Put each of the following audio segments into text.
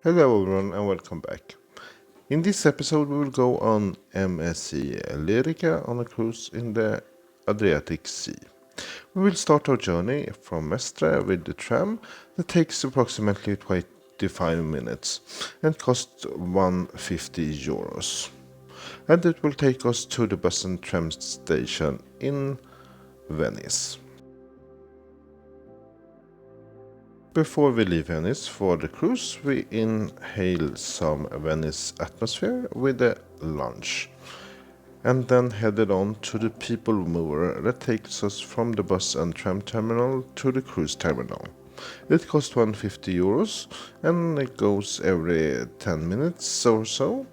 Hello everyone and welcome back. In this episode we will go on MSC Lirica on a cruise in the Adriatic Sea. We will start our journey from Mestre with the tram that takes approximately 25 minutes and costs 150 euros. And it will take us to the bus and tram station in Venice. Before we leave Venice for the cruise, we inhale some Venice atmosphere with a lunch, and then headed on to the people mover that takes us from the bus and tram terminal to the cruise terminal. It costs 150 euros and it goes every 10 minutes or so,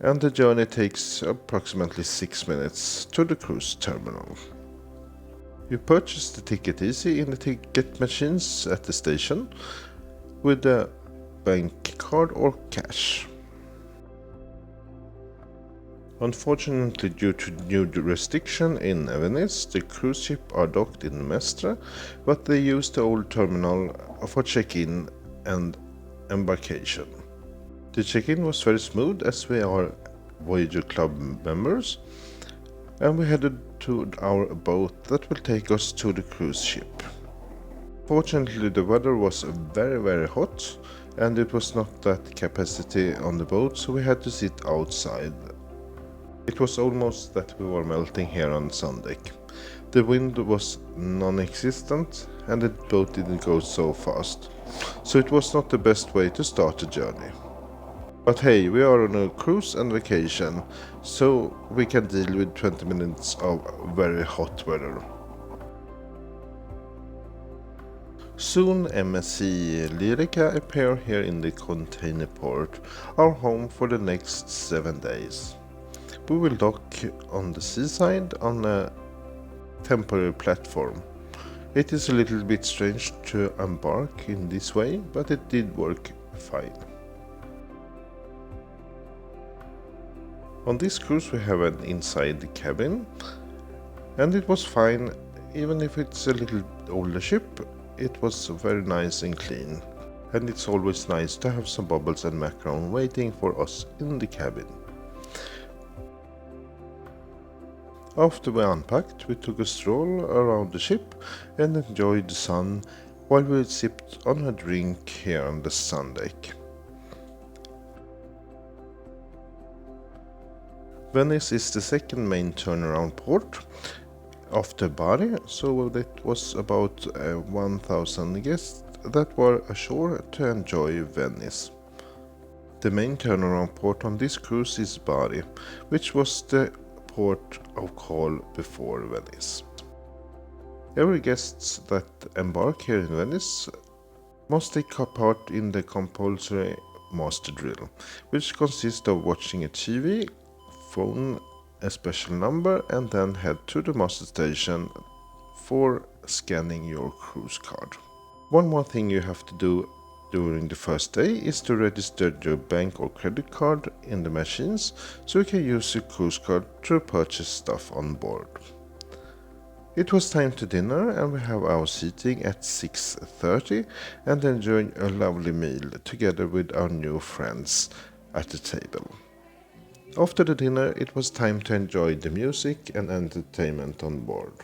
and the journey takes approximately 6 minutes to the cruise terminal. You purchase the ticket easy in the ticket machines at the station with a bank card or cash. Unfortunately, due to new jurisdiction in Venice, the cruise ships are docked in Mestre, but they use the old terminal for check-in and embarkation. The check-in was very smooth as we are Voyager Club members, and we headed to our boat that will take us to the cruise ship. Fortunately, the weather was very hot and it was not that capacity on the boat, so we had to sit outside. It was almost that we were melting here on Sundeck. The wind was non-existent and the boat didn't go so fast, so it was not the best way to start the journey. But hey, we are on a cruise and vacation, so we can deal with 20 minutes of very hot weather. Soon MSC Lirica appear here in the container port, our home for the next 7 days. We will dock on the seaside on a temporary platform. It is a little bit strange to embark in this way, but it did work fine. On this cruise we have an inside cabin, and it was fine. Even if it's a little older ship, it was very nice and clean, and it's always nice to have some bubbles and macaron waiting for us in the cabin. After we unpacked, we took a stroll around the ship and enjoyed the sun while we sipped on a drink here on the sun deck. Venice is the second main turnaround port after Bari, so that was about 1,000 guests that were ashore to enjoy Venice. The main turnaround port on this cruise is Bari, which was the port of call before Venice. Every guest that embark here in Venice must take part in the compulsory master drill, which consists of watching a TV, phone a special number, and then head to the master station for scanning your cruise card. One more thing you have to do during the first day is to register your bank or credit card in the machines, so you can use your cruise card to purchase stuff on board. It was time to dinner, and we have our seating at 6:30 and enjoying a lovely meal together with our new friends at the table. After the dinner, it was time to enjoy the music and entertainment on board.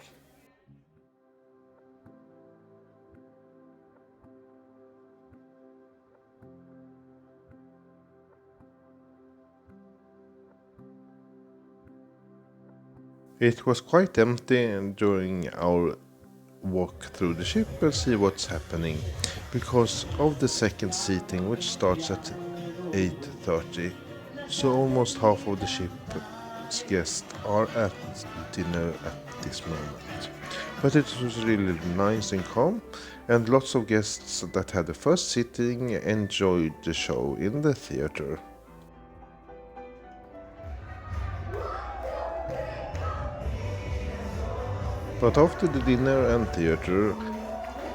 It was quite empty during our walk through the ship and see what's happening, because of the second seating, which starts at 8:30. So almost half of the ship's guests are at dinner at this moment. But it was really nice and calm, and lots of guests that had the first sitting enjoyed the show in the theater. But after the dinner and theater,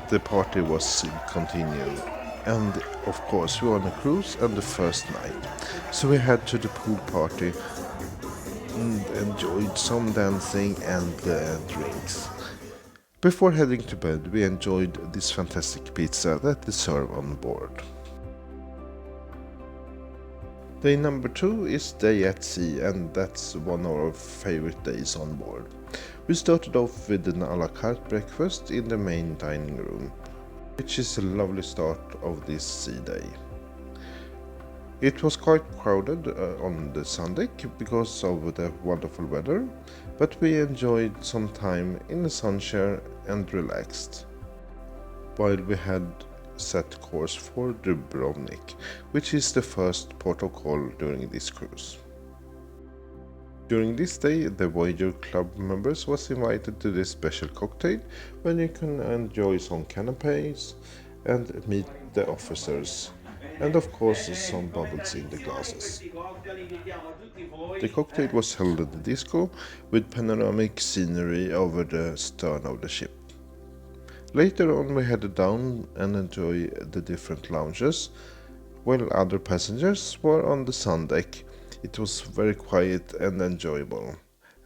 the party was continued. And of course, we were on a cruise and the first night. So we head to the pool party and enjoyed some dancing and drinks. Before heading to bed, we enjoyed this fantastic pizza that they serve on board. Day number 2 is day at sea, and that's one of our favorite days on board. We started off with an a la carte breakfast in the main dining room, which is a lovely start of this sea day. It was quite crowded on the sun deck because of the wonderful weather, but we enjoyed some time in the sunshine and relaxed, while we had set course for Dubrovnik, which is the first port of call during this cruise. During this day, the Voyager Club members was invited to this special cocktail when you can enjoy some canapes and meet the officers, and of course some bubbles in the glasses. The cocktail was held at the disco with panoramic scenery over the stern of the ship. Later on we headed down and enjoyed the different lounges, while other passengers were on the sun deck. It was very quiet and enjoyable.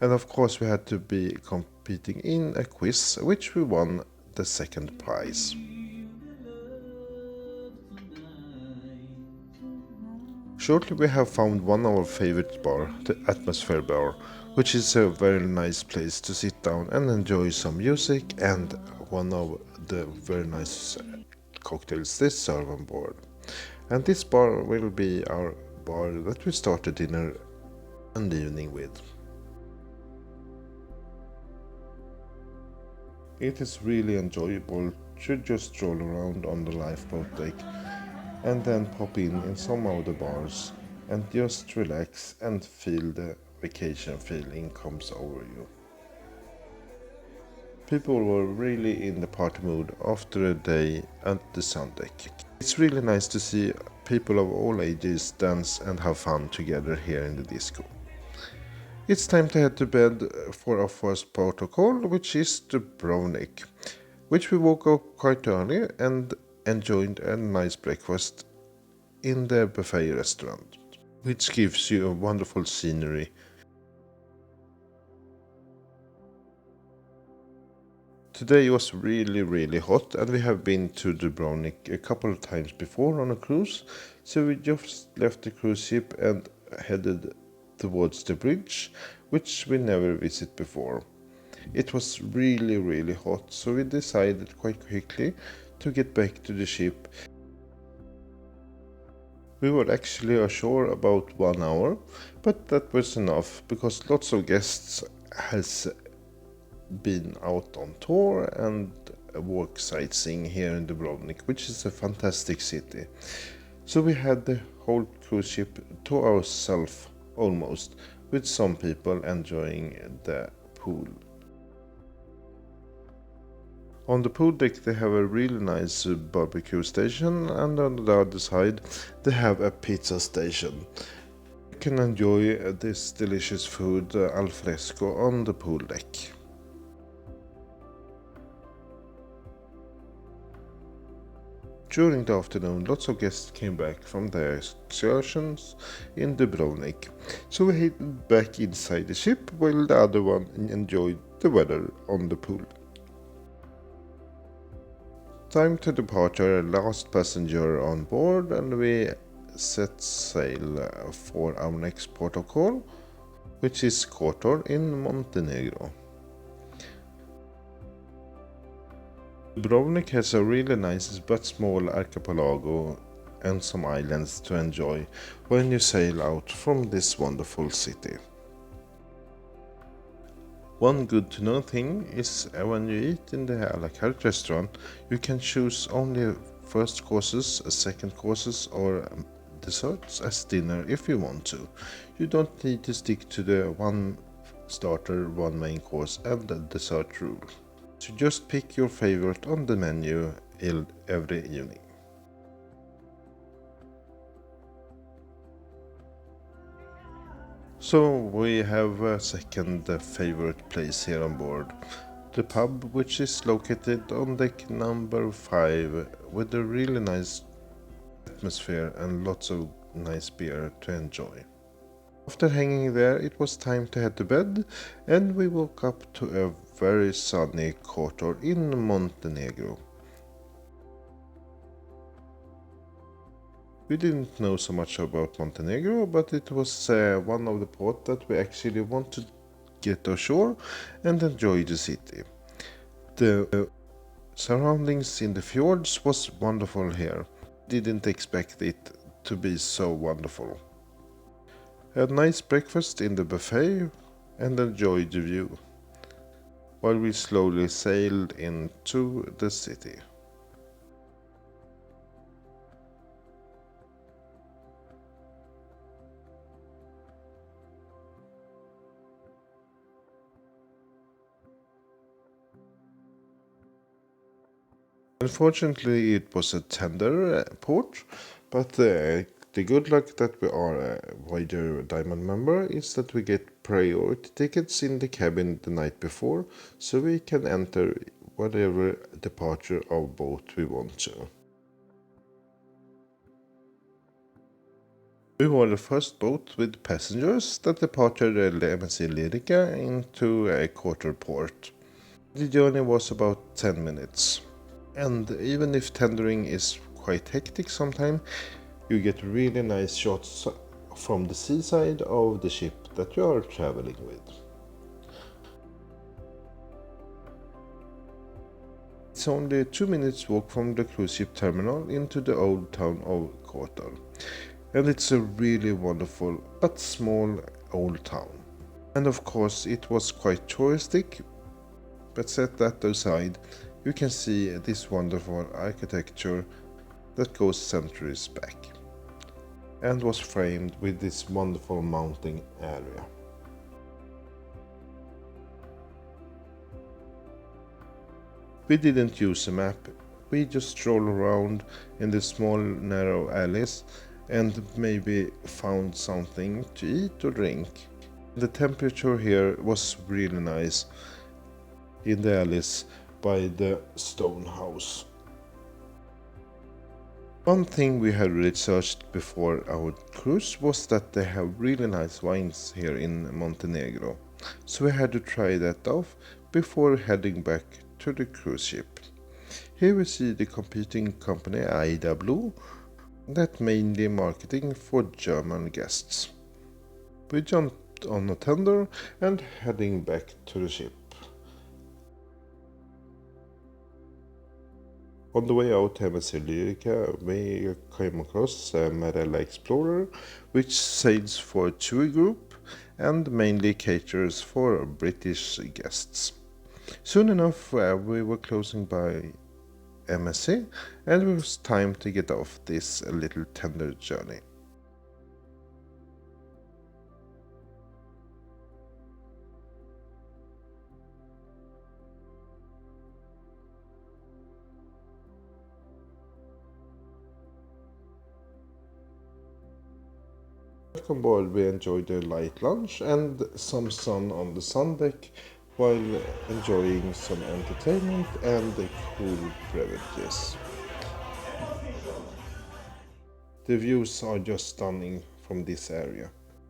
And of course we had to be competing in a quiz, which we won the second prize. Shortly we have found one of our favorite bar, the Atmosphere Bar, which is a very nice place to sit down and enjoy some music and one of the very nice cocktails they serve on board. And this bar will be our bar that we start the dinner and evening with. It is really enjoyable to just stroll around on the lifeboat deck and then pop in some of the bars and just relax and feel the vacation feeling comes over you. People were really in the party mood after a day at the sun deck. It's really nice to see people of all ages dance and have fun together here in the disco. It's time to head to bed for our first port of call, which is Dubrovnik, which we woke up quite early and enjoyed a nice breakfast in the buffet restaurant, which gives you a wonderful scenery. Today was really hot, and we have been to Dubrovnik a couple of times before on a cruise, so we just left the cruise ship and headed towards the bridge, which we never visited before. It was really hot, so we decided quite quickly to get back to the ship. We were actually ashore about 1 hour, but that was enough because lots of guests has been out on tour and walk sightseeing here in Dubrovnik, which is a fantastic city. So we had the whole cruise ship to ourselves almost, with some people enjoying the pool. On the pool deck they have a really nice barbecue station, and on the other side they have a pizza station. You can enjoy this delicious food al fresco on the pool deck. During the afternoon, lots of guests came back from their excursions in Dubrovnik, so we headed back inside the ship while the other one enjoyed the weather on the pool. Time to departure, last passenger on board, and we set sail for our next port of call, which is Kotor in Montenegro. Dubrovnik has a really nice but small archipelago and some islands to enjoy when you sail out from this wonderful city. One good to know thing is when you eat in the a la carte restaurant, you can choose only first courses, second courses or desserts as dinner if you want to. You don't need to stick to the one starter, one main course and the dessert rule. So just pick your favorite on the menu every evening. So we have a second favorite place here on board, the pub, which is located on deck number 5 with a really nice atmosphere and lots of nice beer to enjoy. After hanging there, it was time to head to bed, and we woke up to a very sunny Kotor in Montenegro. We didn't know so much about Montenegro, but it was one of the ports that we actually want to get ashore and enjoy the city. The surroundings in the fjords was wonderful here. Didn't expect it to be so wonderful. Had nice breakfast in the buffet and enjoyed the view while we slowly sailed into the city. Unfortunately, it was a tender port, but the good luck that we are a wider diamond member is that we get priority tickets in the cabin the night before, so we can enter whatever departure of boat we want to. We were the first boat with passengers that departed the MSC Lirica into a Kotor port. The journey was about 10 minutes. And even if tendering is quite hectic sometimes, you get really nice shots from the seaside of the ship that you are traveling with. It's only 2 minutes walk from the cruise ship terminal into the old town of Kotor. And it's a really wonderful but small old town. And of course it was quite touristic, but set that aside, you can see this wonderful architecture that goes centuries back and was framed with this wonderful mountain area. We didn't use a map, we just strolled around in the small narrow alleys and maybe found something to eat or drink. The temperature here was really nice in the alleys by the stone house. One thing we had researched before our cruise was that they have really nice wines here in Montenegro, so we had to try that off before heading back to the cruise ship. Here we see the competing company Aida Blue, that mainly marketing for German guests. We jumped on a tender and heading back to the ship. On the way out to MSC Lirica, we came across a Marella Explorer, which sails for a TUI group and mainly caters for British guests. Soon enough, we were closing by MSC, and it was time to get off this little tender journey. On board, we enjoyed a light lunch and some sun on the sun deck while enjoying some entertainment and cool beverages. The views are just stunning from this area.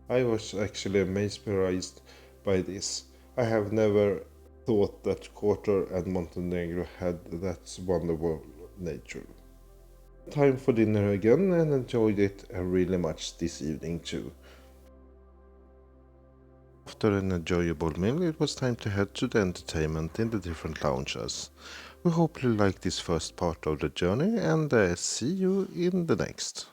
I was actually mesmerized by this. I have never thought that Kotor and Montenegro had that wonderful nature. Time for dinner again and enjoyed it really much this evening too. After an enjoyable meal, it was time to head to the entertainment in the different lounges. We hope you like this first part of the journey and see you in the next.